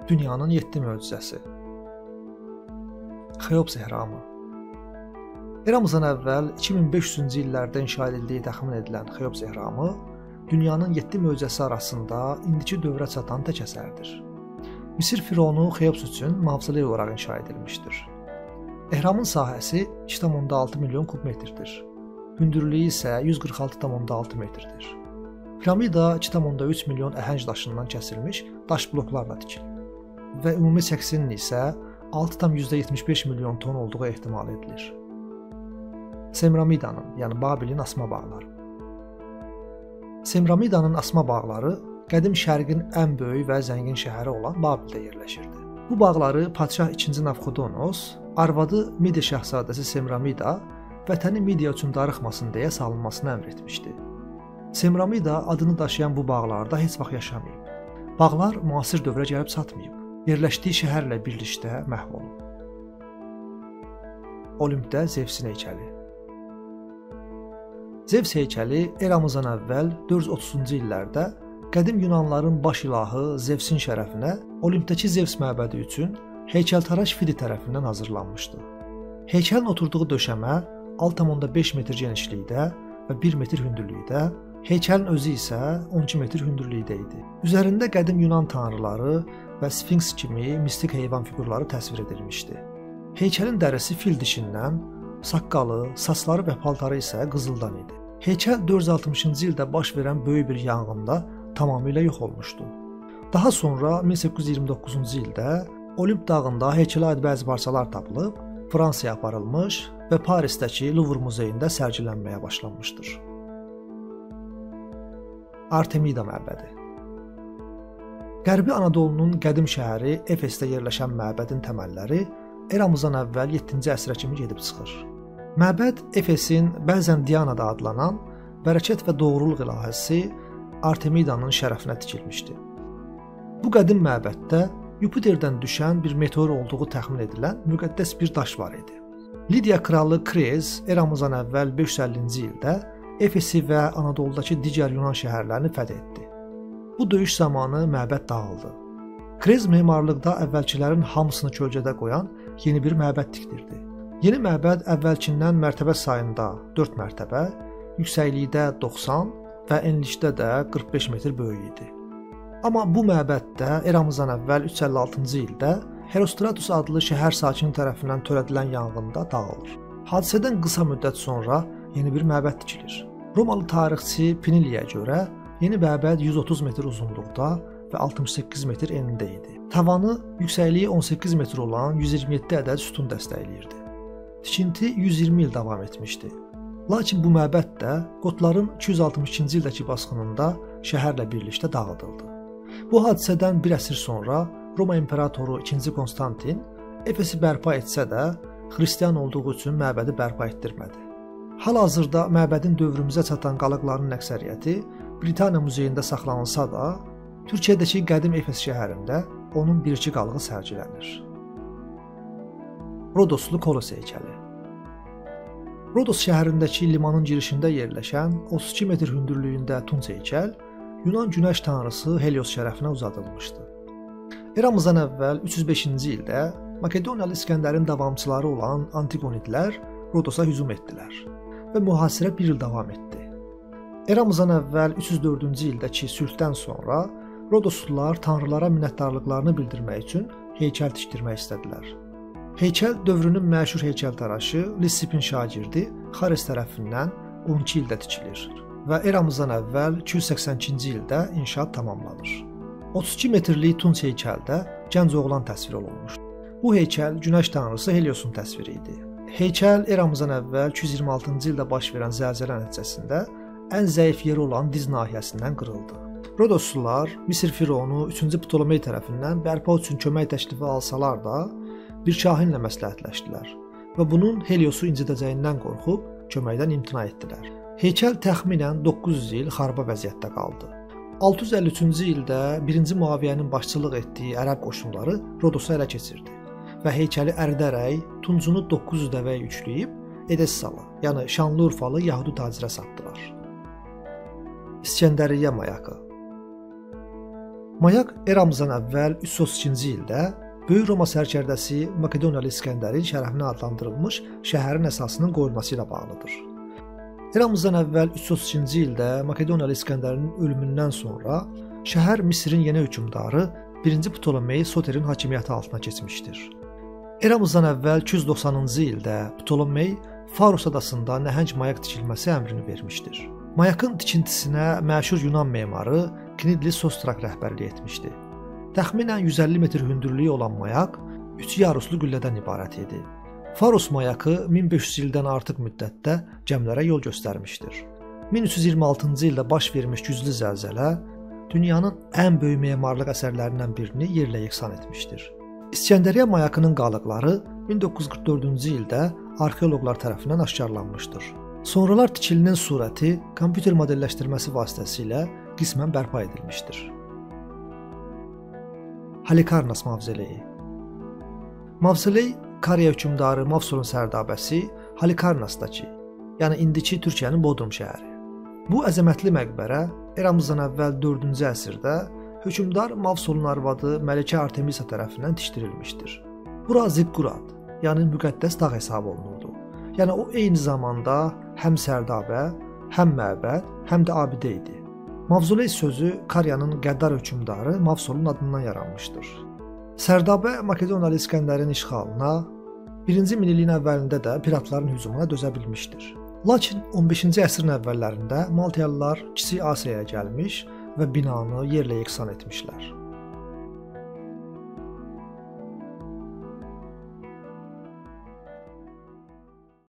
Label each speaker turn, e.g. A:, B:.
A: Dünyanın 7 möcüzəsi. Xeops ehramı. Eramızdan əvvəl 2500-cü illərdə inşa edildiyi təxmin edilən Xeops ehramı dünyanın 7 möcüzəsi arasında indiki dövrə çatan tək əsərdir. Misir firavunu Xeops üçün mavzoley olaraq inşa edilmişdir. Ehramın sahəsi 2,6 milyon kubmetrdir. Hündürlüyü isə 146,6 metrdir. Piramida 2,3 milyon əhəng daşından kəsilmiş daş bloklarla tikilib və ümumi çəkisinin isə 6,75 milyon ton olduğu ehtimal edilir. Semramidanın, yəni Babilin asma bağları. Semramidanın asma bağları qədim Şərqin ən böyük və zəngin şəhəri olan Babildə yerləşirdi. Bu bağları padşah 2. Navxodonos, arvadı Midiya şahzadəsi Semramida vətəni Midiya üçün darıxmasın deyə salınmasını əmr etmişdi. Semramida adını daşıyan bu bağlarda heç vaxt yaşamayıb. Bağlar müasir dövrə gəlib çatmayıb. Yerləşdiyi şəhərlə birlikdə məhv olub. Olimpdə Zevsin heykəli. Zevs heykəli eramızdan əvvəl 430-cu illərdə qədim Yunanların baş ilahı Zevsin şərəfinə Olimpdəki Zevs məbədi üçün heykəltaraş Fidi tərəfindən hazırlanmışdı. Heykəlin oturduğu döşəmə 6,5 metr genişlikdə və 1 metr hündürlükdə, heykəlin özü isə 12 metr hündürlükdə idi. Üzərində qədim Yunan tanrıları və Sfinks kimi mistik heyvan fiqurları təsvir edilmişdi. Heykəlin dərisi fil dişindən, saqqalı, saçları və paltarı isə qızıldan idi. Heykəl 460-cı ildə baş verən böyük bir yanğında tamamilə yox olmuşdu. Daha sonra 1829-cu ildə Olimp dağında heykələ aid bəzi parçalar tapılıb, Fransaya aparılmış və Parisdəki Louvre muzeyində sərgilənməyə başlanmışdır. Artemida məbədi. Qərbi Anadolunun qədim şəhəri Efesdə yerləşən məbədin təməlləri eramızdan əvvəl 7-ci əsrə kimi gedib çıxır. Məbəd Efesin bəzən Diana da adlanan bərəkət və doğruluq ilahəsi Artemidanın şərəfinə tikilmişdi. Bu qədim məbəddə Yupiterdən düşən bir meteor olduğu təxmin edilən müqəddəs bir daş var idi. Lidiya kralı Krez eramızdan əvvəl 550-ci ildə Efesi və Anadoludakı digər Yunan şəhərlərini fəth etdi. Bu döyüş zamanı məbəd dağıldı. Krez memarlıqda əvvəlkilərin hamısını kölgədə qoyan yeni bir məbəd tikdirdi. Yeni məbəd əvvəlkindən mərtəbə sayında 4 mərtəbə, yüksəklikdə 90 və enlikdə də 45 metr böyük idi. Amma bu məbəddə eramızdan əvvəl 356-cı ildə Herostratus adlı şəhər sakini tərəfindən törədilən yanğında dağılır. Hadisədən qısa müddət sonra yeni bir məbəd tikilir. Romalı tarixçi Piniliyə görə yeni məbəd 130 metr uzunluqda və 68 metr enində idi. Tavanı yüksəkliyi 18 metr olan 127 ədəd sütun dəstəkləyirdi. Tikinti 120 il davam etmişdi. Lakin bu məbəd də Qotların 262-ci ildəki basqınında şəhərlə birlikdə dağıdıldı. Bu hadisədən bir əsr sonra Roma imperatoru 2. Konstantin Efesi bərpa etsə də xristian olduğu üçün məbədi bərpa etdirmədi. Hal-hazırda məbədin dövrümüzə çatan qalıqlarının əksəriyyəti Britaniya muzeyində saxlanılsa da, Türkiyədəki qədim Efes şəhərində onun bir-iki qalığı sərgilənir. Rodoslu Kolos heykəli. Rodos şəhərindəki limanın girişində yerləşən 32 metr hündürlüyündə tunç heykəl Yunan günəş tanrısı Helios şərəfinə uzadılmışdı. Eramızdan əvvəl 305-ci ildə Makedoniyalı İskəndərin davamçıları olan Antigonidlər Rodosa hücum etdilər və mühasirə bir il davam etdi. Eramızdan əvvəl 304-cü ildəki sülhdən sonra Rodoslular tanrılara minnətdarlıqlarını bildirmək üçün heykəl tikdirmək istədilər. Heykəl dövrünün məşhur heykəltaraşı Lissipin şagirdi Xares tərəfindən 12 ildə tikilir və eramızdan əvvəl 282-ci ildə inşaat tamamlanır. 32 metrlik tunç heykəldə gənc oğlan təsvir olunmuşdur. Bu heykəl günəş tanrısı Heliosun təsviri idi. Heykəl eramızdan əvvəl 226-cı ildə baş verən zəlzələ nəticəsində ən zəif yeri olan diz nahiyəsindən qırıldı. Rodoslular Misir firavunu 3-cü Ptolomey tərəfindən bərpa üçün kömək təklifi alsalar da, bir kahinlə məsləhətləşdilər və bunun Heliosu incidəcəyindən qorxub köməkdən imtina etdilər. Heykəl təxminən 900 il xaraba vəziyyətdə qaldı. 653-cü ildə 1-ci Muaviyyənin başçılıq etdiyi ərəb qoşunları Rodosu ələ keçirdi və heykəli əridərək tuncunu 900 dəvəyə yükləyib Edessalı, yəni Şanlıurfalı yəhudi tacirə satdılar. İskəndəriyyə mayakı. Mayak eramızdan əvvəl 332-ci ildə Böyük Roma sərkərdəsi Makedoniyalı İskəndərin şərəfinə adlandırılmış şəhərin əsasının qoyulması ilə bağlıdır. Eramızdan əvvəl 332-ci ildə Makedoniyalı İskəndərin ölümündən sonra şəhər Misirin yeni hökmdarı 1-ci Ptolemey Soterin hakimiyyəti altına keçmişdir. Eramızdan əvvəl 290-cı ildə Ptolemey Faros adasında nəhəng mayak tikilməsi əmrini vermişdir. Mayakın tikintisinə məşhur Yunan memarı Knidli Sostrak rəhbərlik etmişdi. Təxminən 150 metr hündürlüyü olan mayak 3 yaruslu güllədən ibarət idi. Faros mayakı 1500 ildən artıq müddətdə gəmilərə yol göstərmişdir. 1326-cı ildə baş vermiş güclü zəlzələ dünyanın ən böyük memarlıq əsərlərindən birini yerlə yeksan etmişdir. İskəndəriyyə mayakının qalıqları 1944-cü ildə arxeoloqlar tərəfindən aşkarlanmışdır. Sonralar tikilinin surəti kompüter modelləşdirməsi vasitəsilə qismən bərpa edilmişdir. Halikarnas mavzoleyi. Mavzoley Kariya hökmdarı Mavsolun sərdabəsi Halikarnasdakı, yəni indiki Türkiyənin Bodrum şəhəri. Bu əzəmətli məqbərə eramızdan əvvəl 4-cü əsrdə hökmdar Mavsolun arvadı Məlikə Artemisa tərəfindən tikdirilmişdir. Bura Ziqqurat, yəni müqəddəs dağ hesab olunurdu. Yəni o eyni zamanda həm sərdabə, həm məbəd, həm də abidə idi. Mavzoley sözü Kariyanın qəddar hökmdarı Mavsolun adından yaranmışdır. Sərdabə Makedoniyalı İskəndərin işğalına 1-ci minilliyin əvvəlində də piratların hücumuna dözə bilmişdir. Lakin 15-ci əsrin əvvəllərində Maltayalılar Kiçik Asiyaya gəlmiş və binanı yerlə yeksan etmişlər.